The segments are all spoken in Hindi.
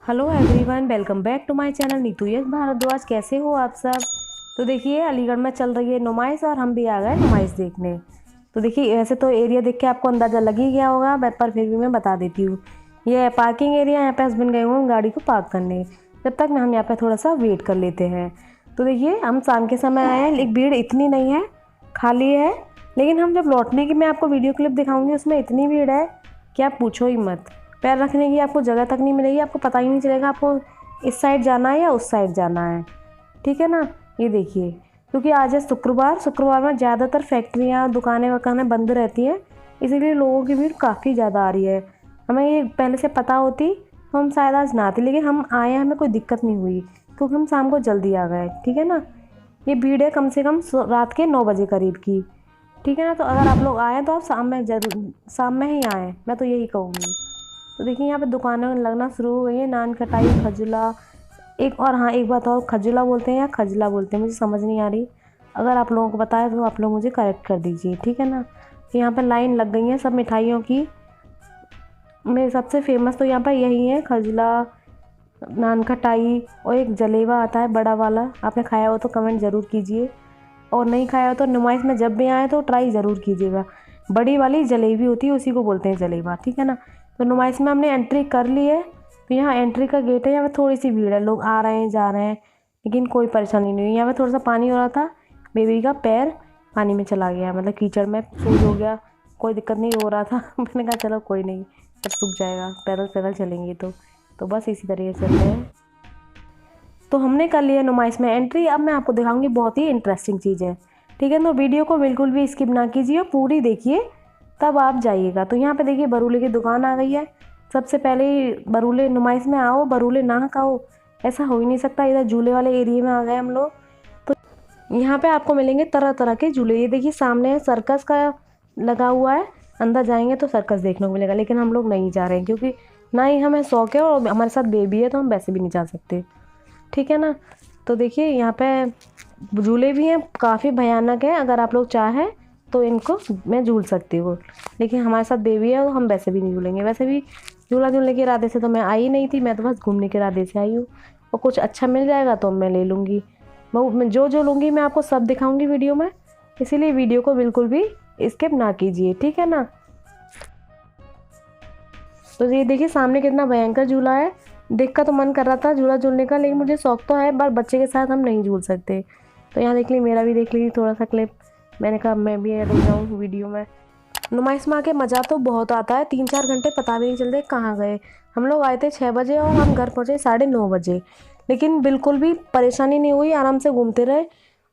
Hello everyone, welcome back to my channel Neetu yes Bhardwaj. कैसे हो आप सब। तो देखिए अलीगढ़ में चल रही है नुमाइश और हम भी आ गए नुमाइश देखने। तो देखिए ऐसे तो एरिया देख के आपको अंदाज़ा लग ही गया होगा, पर फिर भी मैं बता देती हूँ। ये पार्किंग एरिया, यहाँ पे हस्बैंड गए हुए हैं गाड़ी को पार्क करने। जब तक हम यहाँ पे थोड़ा सा वेट कर लेते हैं। तो देखिए हम शाम के समय आए हैं, एक भीड़ इतनी नहीं है, खाली है। लेकिन हम जब लौटने की मैं आपको वीडियो क्लिप दिखाऊंगी, उसमें इतनी भीड़ है कि आप पूछो ही मत। पैर रखने की आपको जगह तक नहीं मिलेगी, आपको पता ही नहीं चलेगा आपको इस साइड जाना है या उस साइड जाना है। ठीक है ना। ये देखिए, क्योंकि आज है शुक्रवार में ज़्यादातर फैक्ट्रियाँ दुकानें वकानें बंद रहती हैं, इसीलिए लोगों की भीड़ काफ़ी ज़्यादा आ रही है। हमें ये पहले से पता होती तो हम शायद आज ना आते, लेकिन हम आए, हमें कोई दिक्कत नहीं हुई क्योंकि हम शाम को जल्दी आ गए। ठीक है ना। ये भीड़ है कम से कम रात के 9 बजे करीब की। ठीक है ना। तो अगर आप लोग आए तो आप शाम में ही आएँ, मैं तो यही कहूँगी। तो देखिए यहाँ पे दुकानें लगना शुरू हो गई है। नान खटाई, खजुला, एक और हाँ एक बात और, खजुला बोलते हैं या खजला बोलते हैं, मुझे समझ नहीं आ रही। अगर आप लोगों को पता है तो आप लोग मुझे करेक्ट कर दीजिए। ठीक है ना। तो यहाँ पे लाइन लग गई है सब मिठाइयों की। मेरे सबसे फेमस तो यहाँ पर यही है, खजुला, नान खटाई और एक जलेबा आता है बड़ा वाला। आपने खाया हो तो कमेंट ज़रूर कीजिए, और नहीं खाया हो तो नुमाइश में जब भी आए तो ट्राई ज़रूर कीजिएगा। बड़ी वाली जलेबी होती है, उसी को बोलते हैं जलेबा। ठीक है ना। तो नुमाइश में हमने एंट्री कर ली है। तो यहाँ एंट्री का गेट है, यहाँ पे थोड़ी सी भीड़ है, लोग आ रहे हैं जा रहे हैं, लेकिन कोई परेशानी नहीं हुई। यहाँ पे थोड़ा सा पानी हो रहा था, बेबी का पैर पानी में चला गया, मतलब कीचड़ में सूज हो गया। कोई दिक्कत नहीं हो रहा था मैंने कहा चलो कोई नहीं, सब सूख जाएगा, पैदल पैदल चलेंगे तो बस इसी तरीके से चल रहे हैं। तो हमने कर लिया नुमाइश में एंट्री। अब मैं आपको दिखाऊंगी बहुत ही इंटरेस्टिंग चीज़ें। ठीक है। तो वीडियो को बिल्कुल भी स्किप ना कीजिए, पूरी देखिए तब आप जाइएगा। तो यहाँ पे देखिए बरूले की दुकान आ गई है। सबसे पहले बरूले नुमाइश में आओ, बरूले ना खाओ, ऐसा हो ही नहीं सकता। इधर झूले वाले एरिया में आ गए हम लोग। तो यहाँ पे आपको मिलेंगे तरह तरह के झूले। ये देखिए सामने सर्कस का लगा हुआ है, अंदर जाएंगे तो सर्कस देखने को मिलेगा, लेकिन हम लोग नहीं जा रहे हैं क्योंकि ना ही हमें शौक है और हमारे साथ बेबी है, तो हम वैसे भी नहीं जा सकते। ठीक है ना। तो देखिए यहाँ पे झूले भी हैं, काफ़ी भयानक है। अगर आप लोग चाहें तो इनको मैं झूल सकती हूँ, लेकिन हमारे साथ बेबी है तो हम वैसे भी नहीं झूलेंगे। वैसे भी झूला झूलने के इरादे से तो मैं आई नहीं थी, मैं तो बस घूमने के इरादे से आई हूँ। और कुछ अच्छा मिल जाएगा तो मैं ले लूँगी। मैं जो लूँगी मैं आपको सब दिखाऊँगी वीडियो में, इसीलिए वीडियो को बिल्कुल भी स्किप ना कीजिए। ठीक है ना। तो ये देखिए सामने कितना भयंकर झूला है, देख कर तो मन कर रहा था झूला झूलने का, लेकिन मुझे शौक तो है, पर बच्चे के साथ हम नहीं झूल सकते। तो यहाँ देख ली, मेरा भी देख लीजिए थोड़ा सा क्लिप। मैंने कहा मैं भी ऐड हो जाऊँ वीडियो में। नुमाइश में आके मज़ा तो बहुत आता है, 3-4 घंटे पता भी नहीं चलते कहाँ गए। हम लोग आए थे 6 बजे और हम घर पहुँचे 9:30 बजे, लेकिन बिल्कुल भी परेशानी नहीं हुई, आराम से घूमते रहे।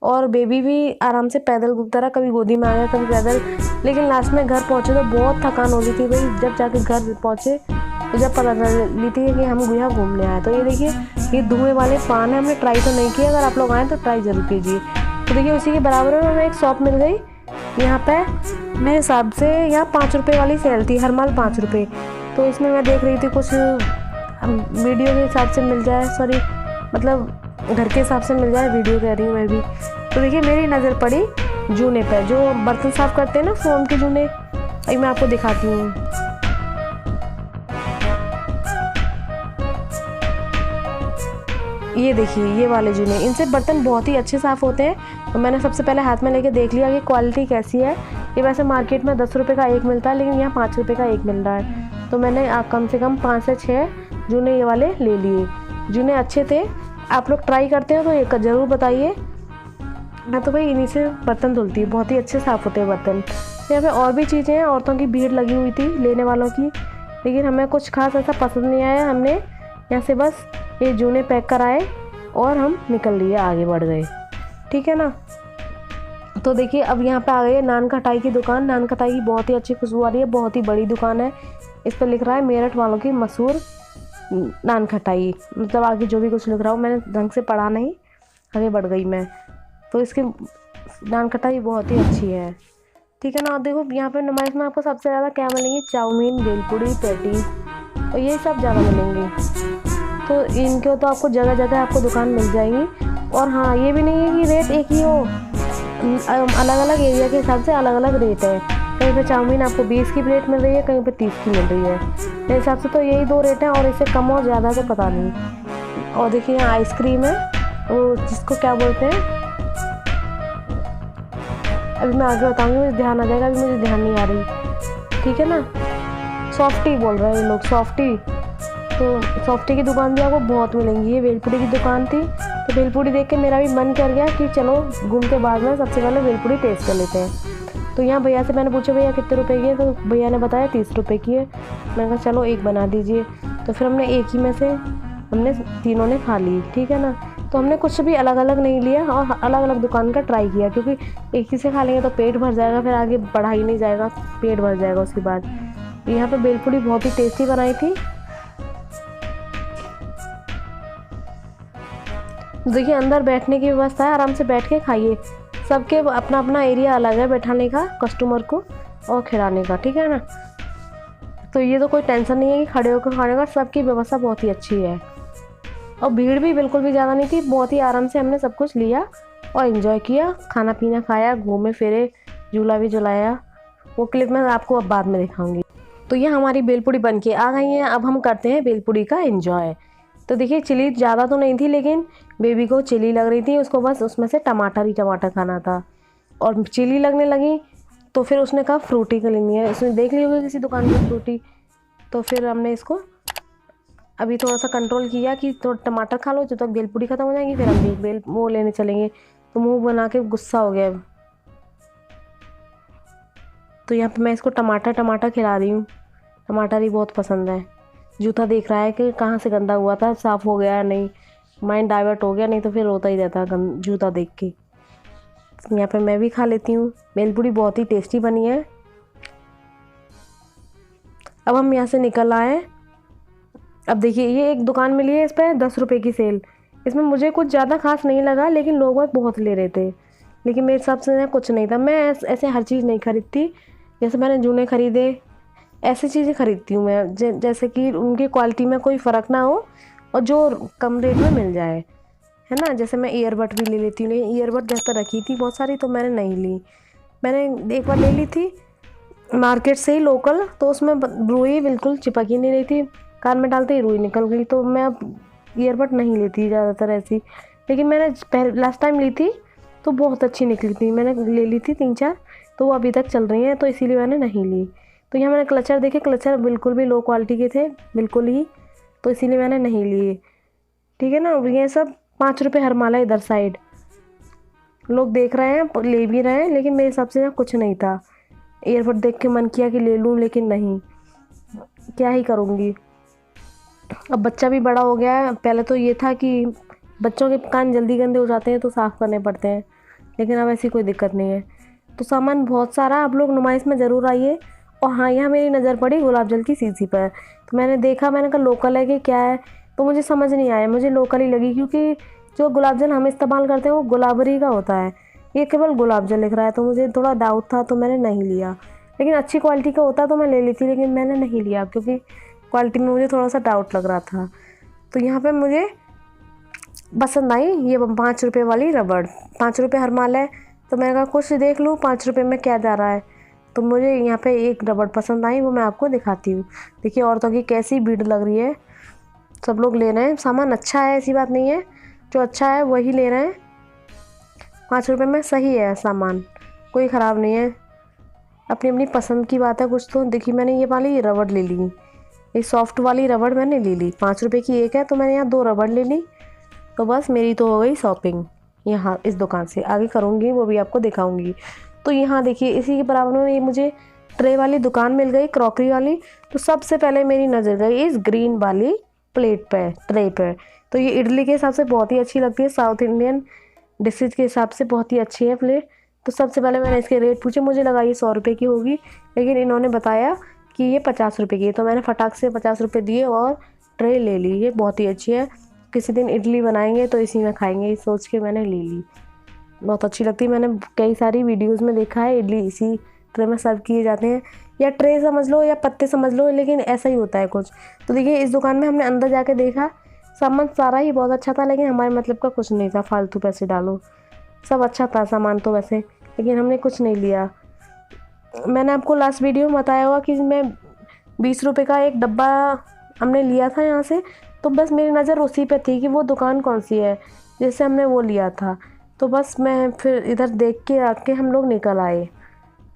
और बेबी भी आराम से पैदल घूमता रहा, कभी गोदी में आ गया कभी पैदल। लेकिन लास्ट में घर पहुँचे तो बहुत थकान हो रही थी भाई। जब जाके घर पहुँचे तो जब पता चली थी कि हम यहाँ घूमने आए। तो ये देखिए ये धुएँ वाले पान है, हमने ट्राई तो नहीं किया, अगर आप लोग आएँ तो ट्राई ज़रूर कीजिए। तो देखिए उसी के बराबर में हमें एक शॉप मिल गई। यहाँ पे मेरे हिसाब से यहाँ 5 रुपये वाली सेल थी, हर माल 5 रुपये। तो इसमें मैं देख रही थी कुछ वीडियो के हिसाब से मिल जाए, सॉरी मतलब घर के हिसाब से मिल जाए, वीडियो कह रही हूँ मैं भी। तो देखिए मेरी नज़र पड़ी जूने पर, जो बर्तन साफ़ करते हैं ना फोम के जूने। अभी मैं आपको दिखाती हूँ। ये देखिए ये वाले जूने, इनसे बर्तन बहुत ही अच्छे साफ़ होते हैं। तो मैंने सबसे पहले हाथ में लेके देख लिया कि क्वालिटी कैसी है। ये वैसे मार्केट में 10 रुपये का एक मिलता है, लेकिन यहाँ 5 रुपये का एक मिल रहा है। तो मैंने कम से कम 5 से 6 जूने ये वाले ले लिए। जूने अच्छे थे। आप लोग ट्राई करते हो तो ये ज़रूर बताइए। मैं तो भाई इन्हीं से बर्तन धुलती हूँ, बहुत ही अच्छे साफ़ होते हैं बर्तन। यहाँ पे और भी चीज़ें हैं, औरतों की भीड़ लगी हुई थी लेने वालों की, लेकिन हमें कुछ खास ऐसा पसंद नहीं आया। हमने यहाँ से बस ये जूने पैक कराए और हम निकल लिए, आगे बढ़ गए। ठीक है ना। तो देखिए अब यहाँ पे आ गई है नान खटाई की दुकान। नान खटाई की बहुत ही अच्छी खुशबू आ रही है, बहुत ही बड़ी दुकान है। इस पर लिख रहा है मेरठ वालों की मशहूर नान खटाई, मतलब आगे जो भी कुछ लिख रहा हूँ, मैंने ढंग से पढ़ा नहीं, आगे बढ़ गई मैं। तो इसकी नान खटाई बहुत ही अच्छी है। ठीक है ना। और देखो यहाँ पे नुमाइश में आपको सबसे ज़्यादा क्या मिलेंगी, चाउमीन, भेलपूड़ी, पैटीज और ये सब ज़्यादा मिलेंगे। तो इनके तो आपको जगह जगह आपको दुकान मिल जाएगी। और हाँ ये भी नहीं है कि रेट एक ही हो, अलग अलग एरिया के हिसाब से अलग अलग रेट है। कहीं पे चाउमीन आपको 20 की प्लेट मिल रही है, कहीं पे 30 की मिल रही है। मेरे हिसाब से तो यही 2 रेट हैं, और इससे कम और ज़्यादा तो पता नहीं। और देखिए यहाँ आइसक्रीम है, वो जिसको क्या बोलते हैं, अभी मैं आगे बताऊँगी, मुझे ध्यान आ जाएगा, अभी मुझे ध्यान नहीं आ रही, ठीक है ना। सॉफ्टी बोल रहे हैं ये लोग, सॉफ्टी। तो सॉफ्टी की दुकान भी आपको बहुत मिलेंगी। ये भेलपूरी की दुकान थी, तो भेलपूरी देख के मेरा भी मन कर गया कि चलो घूम के बाद में सबसे पहले भेलपूरी टेस्ट कर लेते हैं। तो यहाँ भैया से मैंने पूछा भैया कितने रुपए की है, तो भैया ने बताया 30 रुपये की है। मैंने कहा चलो एक बना दीजिए। तो फिर हमने एक ही में से हमने तीनों ने खा ली, ठीक है ना। तो हमने कुछ भी अलग अलग नहीं लिया और अलग अलग दुकान का ट्राई किया, क्योंकि एक ही से खा लेंगे तो पेट भर जाएगा, फिर आगे बढ़ा ही नहीं जाएगा, पेट भर जाएगा उसके बाद। यहाँ पे भेलपूरी बहुत ही टेस्टी बनाई थी। देखिए अंदर बैठने की व्यवस्था है, आराम से बैठ के खाइए। सबके अपना अपना एरिया अलग है बैठाने का, कस्टमर को और खिलाने का, ठीक है ना। तो ये तो कोई टेंशन नहीं है कि खड़े होकर खाने का, सबकी व्यवस्था बहुत ही अच्छी है। और भीड़ भी बिल्कुल भी ज़्यादा नहीं थी, बहुत ही आराम से हमने सब कुछ लिया और एंजॉय किया, खाना पीना खाया, घूमे फिरे, झूला भी झुलाया। वो क्लिप मैं आपको अब बाद में दिखाऊंगी। तो ये हमारी भेलपूरी बन के आ गई है, अब हम करते हैं भेलपूरी का एंजॉय। तो देखिए चिली ज़्यादा तो नहीं थी, लेकिन बेबी को चिली लग रही थी, उसको बस उसमें से टमाटर ही टमाटर खाना था। और चिली लगने लगी तो फिर उसने कहा फ्रूटी का लेनी है, उसने देख ली होगी किसी दुकान में फ्रूटी। तो फिर हमने इसको अभी थोड़ा सा कंट्रोल किया कि तो टमाटर खा लो, जब तक भेलपूरी खत्म हो जाएगी फिर हम भी वो लेने चलेंगे। तो मुँह बना के गुस्सा हो गया। तो यहाँ पे मैं इसको टमाटर खिला रही हूँ, टमाटर ही बहुत पसंद है। जूता देख रहा है कि कहाँ से गंदा हुआ था, साफ़ हो गया या नहीं, माइंड डाइवर्ट हो गया, नहीं तो फिर रोता ही रहता जूता देख के। यहाँ पे मैं भी खा लेती हूँ। भेलपूरी बहुत ही टेस्टी बनी है। अब हम यहाँ से निकल आए। अब देखिए ये एक दुकान मिली है, इस पर 10 रुपये की सेल। इसमें मुझे कुछ ज़्यादा खास नहीं लगा, लेकिन लोग बहुत ले रहे थे, लेकिन मेरे हिसाब से कुछ नहीं था। मैं ऐसे हर चीज़ नहीं खरीदती, जैसे मैंने जूने खरीदे ऐसी चीज़ें खरीदती हूँ मैं, जैसे कि उनकी क्वालिटी में कोई फ़र्क ना हो और जो कम रेट में मिल जाए, है ना। जैसे मैं ईयरबड भी ले लेती हूँ, लेकिन ईयरबड जैसे रखी थी बहुत सारी तो मैंने नहीं ली। मैंने एक बार ले ली थी मार्केट से ही लोकल, तो उसमें रुई बिल्कुल चिपक ही नहीं रही थी, कान में डालते ही रुई निकल गई। तो मैं अब ईयरबड नहीं लेती ज़्यादातर ऐसी, लेकिन मैंने लास्ट टाइम ली थी तो बहुत अच्छी निकली थी। मैंने ले ली थी 3-4, तो वो अभी तक चल रही हैं, तो इसीलिए मैंने नहीं ली। तो यहाँ मैंने क्लचर देखे, क्लचर बिल्कुल भी लो क्वालिटी के थे, बिल्कुल ही, तो इसीलिए मैंने नहीं लिए, ठीक है ना। ये सब 5 रुपये हर माला इधर साइड लोग देख रहे हैं, ले भी रहे हैं, लेकिन मेरे हिसाब से कुछ नहीं था। ईयरबड देख के मन किया कि ले लूँ, लेकिन नहीं, क्या ही करूँगी। अब बच्चा भी बड़ा हो गया है, पहले तो ये था कि बच्चों के कान जल्दी गंदे हो जाते हैं तो साफ़ करने पड़ते हैं, लेकिन अब ऐसी कोई दिक्कत नहीं है। तो सामान बहुत सारा, आप लोग नुमाइश में ज़रूर आइए। और हाँ, यहाँ मेरी नज़र पड़ी गुलाब जल की शीशी पर, तो मैंने देखा, मैंने कहा लोकल है कि क्या है, तो मुझे समझ नहीं आया, मुझे लोकल ही लगी, क्योंकि जो गुलाब जल हम इस्तेमाल करते हैं वो गुलाबरी का होता है, ये केवल गुलाब जल लिख रहा है, तो मुझे थोड़ा डाउट था, तो मैंने नहीं लिया। लेकिन अच्छी क्वालिटी का होता तो मैं ले लेती, लेकिन मैंने नहीं लिया क्योंकि क्वालिटी में मुझे थोड़ा सा डाउट लग रहा था। तो यहाँ पर मुझे पसंद आई ये 5 रुपये वाली रबड़, 5 रुपये हर माल है, तो मैंने कहा कुछ देख लूँ 5 रुपये में क्या जा रहा है। तो मुझे यहाँ पे एक रबड़ पसंद आई, वो मैं आपको दिखाती हूँ। देखिए औरतों की कैसी भीड़ लग रही है, सब लोग ले रहे हैं। सामान अच्छा है, ऐसी बात नहीं है, जो अच्छा है वही ले रहे हैं। 5 रुपये में सही है सामान, कोई ख़राब नहीं है, अपनी अपनी पसंद की बात है कुछ। तो देखिए मैंने ये वाली रबड़ ले ली, ये सॉफ्ट वाली रबड़ मैंने ले ली, 5 रुपये की एक है, तो मैंने यहाँ 2 रबड़ ले ली। तो बस मेरी तो हो गई शॉपिंग यहाँ इस दुकान से, आगे करूँगी वो भी आपको दिखाऊँगी। तो यहाँ देखिए इसी के बराबर में ये मुझे ट्रे वाली दुकान मिल गई, क्रॉकरी वाली। तो सबसे पहले मेरी नज़र गई इस ग्रीन वाली प्लेट पे, ट्रे पे। तो ये इडली के हिसाब से बहुत ही अच्छी लगती है, साउथ इंडियन डिशेज के हिसाब से बहुत ही अच्छी है प्लेट। तो सबसे पहले मैंने इसके रेट पूछे, मुझे लगा ये 100 रुपये की होगी, लेकिन इन्होंने बताया कि ये 50 रुपये की है। तो मैंने फटाक से 50 रुपये दिए और ट्रे ले ली। ये बहुत ही अच्छी है, किसी दिन इडली बनाएंगे तो इसी में खाएंगे, ये सोच के मैंने ले ली। बहुत अच्छी लगती है, मैंने कई सारी वीडियोस में देखा है इडली इसी ट्रे में सर्व किए जाते हैं, या ट्रे समझ लो या पत्ते समझ लो, लेकिन ऐसा ही होता है कुछ। तो देखिए इस दुकान में हमने अंदर जाके देखा, सामान सारा ही बहुत अच्छा था, लेकिन हमारे मतलब का कुछ नहीं था, फालतू पैसे डालो। सब अच्छा था सामान तो वैसे, लेकिन हमने कुछ नहीं लिया। मैंने आपको लास्ट वीडियो में बताया हुआ कि मैं ₹20 का एक डब्बा हमने लिया था यहाँ से। तो बस मेरी नज़र उसी पे थी कि वो दुकान कौन सी है जिससे हमने वो लिया था। तो बस मैं फिर इधर देख के आके हम लोग निकल आए।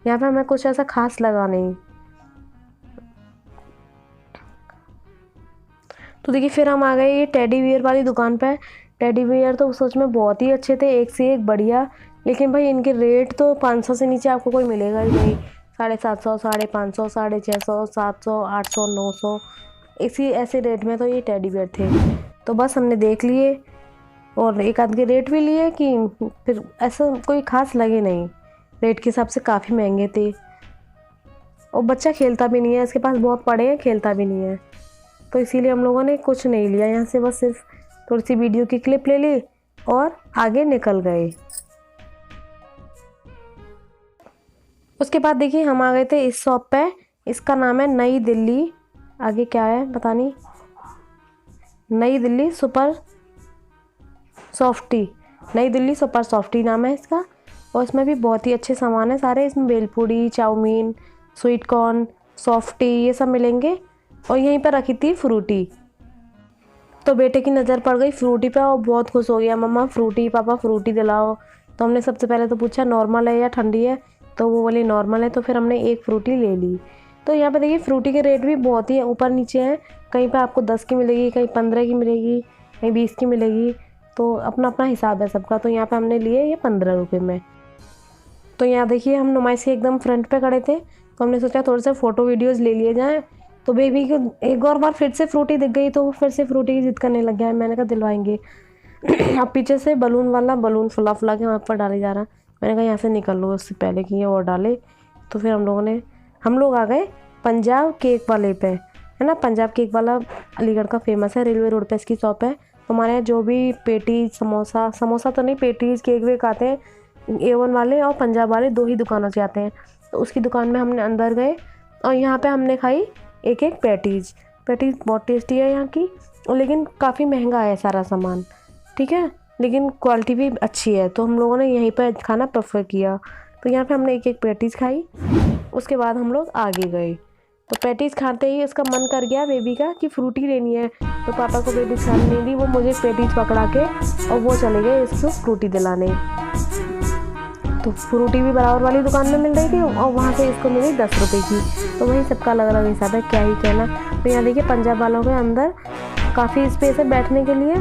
यहाँ पे हमें कुछ ऐसा खास लगा नहीं। तो देखिए फिर हम आ गए ये टेडी बियर वाली दुकान पे। टेडी बियर तो सच में बहुत ही अच्छे थे, एक से एक बढ़िया। लेकिन भाई इनके रेट तो 500 से नीचे आपको कोई मिलेगा ही नहीं। 750, 550, 650, 700, 800, 900 इसी ऐसे रेट में तो ये टेडी बियर थे। तो बस हमने देख लिए और एक आध के रेट भी लिए कि फिर ऐसा कोई खास लगे नहीं। रेट के हिसाब से काफ़ी महंगे थे और बच्चा खेलता भी नहीं है, इसके पास बहुत पड़े हैं, खेलता भी नहीं है। तो इसीलिए हम लोगों ने कुछ नहीं लिया यहाँ से, बस सिर्फ थोड़ी सी वीडियो की क्लिप ले ली और आगे निकल गए। उसके बाद देखिए हम आ गए थे इस शॉप पे। इसका नाम है नई दिल्ली, आगे क्या है पता नहीं, नई दिल्ली सुपर सॉफ्टी, नई दिल्ली सुपर सॉफ्टी नाम है इसका। और इसमें भी बहुत ही अच्छे सामान है सारे। इसमें bhelpuri, chowmein, sweet corn, softy ये सब मिलेंगे। और यहीं पर रखी थी फ्रूटी। तो बेटे की नज़र पड़ गई फ्रूटी पे और बहुत खुश हो गया, मम्मा फ्रूटी, पापा फ्रूटी दिलाओ। तो हमने सबसे पहले तो पूछा नॉर्मल है या ठंडी है, तो वो बोली नॉर्मल है। तो फिर हमने एक फ्रूटी ले ली। तो यहाँ पे देखिए फ्रूटी के रेट भी बहुत ही ऊपर नीचे हैं। कहीं पे आपको 10 की मिलेगी, कहीं 15 की मिलेगी, कहीं 20 की मिलेगी। तो अपना अपना हिसाब है सबका। तो यहाँ पे हमने लिए ये 15 रुपये में। तो यहाँ देखिए हम नुमाइश के एकदम फ्रंट पे खड़े थे, तो हमने सोचा थोड़े से फ़ोटो वीडियोज़ ले लिए जाएँ। तो बेबी को एक और बार फिर से फ्रूटी दिख गई, तो वो फिर से फ्रूटी की ज़िद करने लग गया है। मैंने कहा दिलवाएंगे। अब पीछे से बलून वाला बलून फुला फुला के वहाँ पर डाले जा रहा। मैंने कहा यहाँ से निकल लो उससे पहले कि ये और डाले। तो फिर हम लोग आ गए पंजाब केक वाले पे, है ना। पंजाब केक वाला अलीगढ़ का फेमस है, रेलवे रोड पे इसकी शॉप है। तो हमारे यहाँ जो भी पेटीज, समोसा तो नहीं, पेटीज केक वेक आते हैं, A1 वाले और पंजाब वाले 2 ही दुकानों से आते हैं। तो उसकी दुकान में हमने अंदर गए और यहाँ पे हमने खाई एक एक पैटीज़ बहुत टेस्टी है यहाँ की। लेकिन काफ़ी महंगा है सारा सामान, ठीक है, लेकिन क्वालिटी भी अच्छी है। तो हम लोगों ने यहीं पर खाना प्रेफर किया। तो यहाँ पे हमने एक एक पैटीज़ खाई। उसके बाद हम लोग आगे गए। तो पैटीज़ खाते ही उसका मन कर गया बेबी का कि फ्रूटी लेनी है। तो पापा को पैटीज़ खाने नहीं दी, वो मुझे पैटीज़ पकड़ा के और वो चले गए इसको फ्रूटी दिलाने। तो फ्रूटी भी बराबर वाली दुकान में मिल रही थी और वहाँ से इसको मिली 10 रुपये की। तो वही सबका अलग अलग हिसाब है, क्या ही कहना। तो यहाँ देखिए पंजाब वालों के अंदर काफ़ी स्पेस है बैठने के लिए।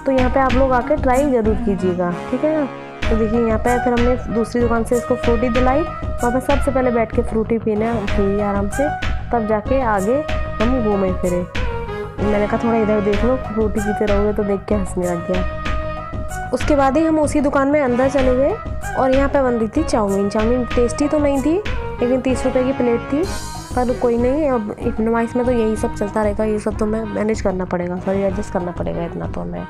तो यहाँ पे आप लोग आकर ट्राई ज़रूर कीजिएगा, ठीक है ना। तो देखिए यहाँ पे फिर हमने दूसरी दुकान से इसको फ्रूटी दिलाई। वहाँ पर सबसे पहले बैठ के फ्रूटी पी आराम से, तब जाके आगे हम घूमे फिरे। मैंने कहा थोड़ा इधर देख लो, फ्रूटी पीते रहोगे तो देख के हंसने लग गया। उसके बाद ही हम उसी दुकान में अंदर चले गए और यहाँ पे बन रही थी चाउमीन टेस्टी तो नहीं थी, लेकिन 30 रुपये की प्लेट थी। पर कोई नहीं, अब नुमाइश में तो यही सब चलता रहेगा, ये सब तो मैं मैनेज करना पड़ेगा, सॉरी एडजस्ट करना पड़ेगा इतना तो मैं।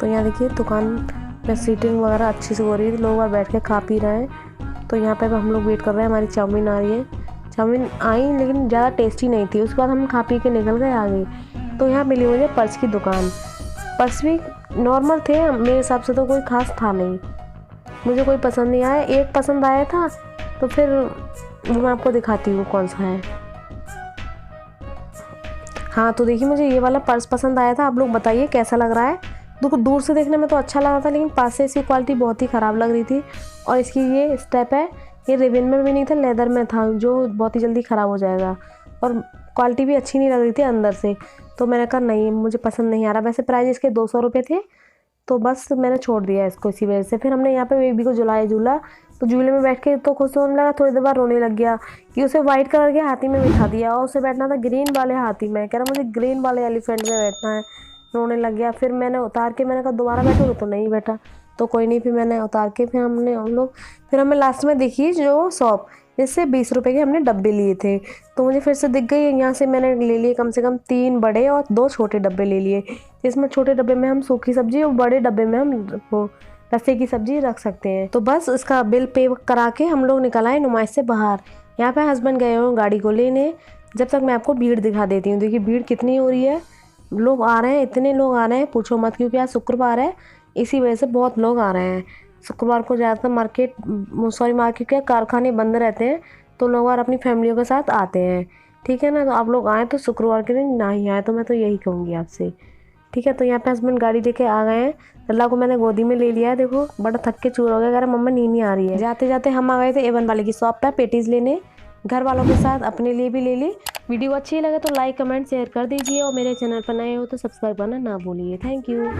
तो यहाँ देखिए दुकान में सीटिंग वगैरह अच्छी से हो रही थी, लोग वहाँ बैठ के खा पी रहे हैं। तो यहाँ पे हम लोग वेट कर रहे हैं, हमारी चाउमीन आ रही है। चाउमीन आई लेकिन ज़्यादा टेस्टी नहीं थी। उसके बाद हम खा पी के निकल गए आगे। तो यहाँ मिली मुझे पर्स की दुकान। पर्स भी नॉर्मल थे, मेरे हिसाब से तो कोई ख़ास था नहीं, मुझे कोई पसंद नहीं आया। एक पसंद आया था, तो फिर वो मैं आपको दिखाती हूँ कौन सा है। हाँ तो देखिए मुझे ये वाला पर्स पसंद आया था। आप लोग बताइए कैसा लग रहा है। दूर से देखने में तो अच्छा लगा था, लेकिन पास से इसकी क्वालिटी बहुत ही ख़राब लग रही थी। और इसकी ये स्टेप है, ये रिबन में भी नहीं था, लेदर में था, जो बहुत ही जल्दी ख़राब हो जाएगा। और क्वालिटी भी अच्छी नहीं लग रही थी अंदर से। तो मैंने कहा नहीं, मुझे पसंद नहीं आ रहा। वैसे प्राइस इसके 200 रुपये थे, तो बस मैंने छोड़ दिया इसको इसी वजह से। फिर हमने यहाँ पे बेबी को झूला, तो झूले में बैठ के तो खुश होने लगा, थोड़ी देर बाद रोने लग गया कि उसे वाइट कलर के हाथी में बिठा दिया और उसे बैठना था ग्रीन वाले हाथी में। कह रहा मुझे ग्रीन वाले एलिफेंट में बैठना है, रोने लग गया। फिर मैंने उतार के, मैंने कहा दोबारा बैठोगे, तो नहीं बैठा। तो कोई नहीं, फिर मैंने उतार के फिर हमें लास्ट में देखी जो शॉप, जिससे 20 रुपये के हमने डब्बे लिए थे। तो मुझे फिर से दिख गई, यहाँ से मैंने ले लिए कम से कम 3 बड़े और 2 छोटे डब्बे ले लिए। इसमें छोटे डब्बे में हम सूखी सब्जी और बड़े डब्बे में हम वो रस्से की सब्जी रख सकते हैं। तो बस इसका बिल पे करा के हम लोग निकल आए नुमाइश से बाहर। यहाँ पे हस्बैंड गए हुए गाड़ी को लेने। जब तक मैं आपको भीड़ दिखा देती हूँ। देखिए भीड़ कितनी हो रही है, लोग आ रहे हैं, इतने लोग आ रहे हैं पूछो मत, क्योंकि आज शुक्रवार है, इसी वजह से बहुत लोग आ रहे हैं। शुक्रवार को ज़्यादातर मार्केट क्या कारखाने बंद रहते हैं, तो लोग और अपनी फैमिलियों के साथ आते हैं। ठीक है ना। तो आप लोग आए तो शुक्रवार के दिन ना ही आए, तो मैं तो यही कहूँगी आपसे। ठीक है, तो यहाँ पे हस्बैंड गाड़ी लेके आ गए हैं। लल्ला को मैंने गोदी में ले लिया है। देखो बड़ा थक के चूर हो गया, कह रहा मम्मा नींद नहीं आ रही है। जाते जाते हम आ गए थे A1 वाले की शॉप पर पेटीज लेने, घर वालों के साथ अपने लिए भी ले ली। वीडियो अच्छी लगे तो लाइक कमेंट शेयर कर दीजिए, और मेरे चैनल पर नए हो तो सब्सक्राइब करना ना भूलिए। Thank you.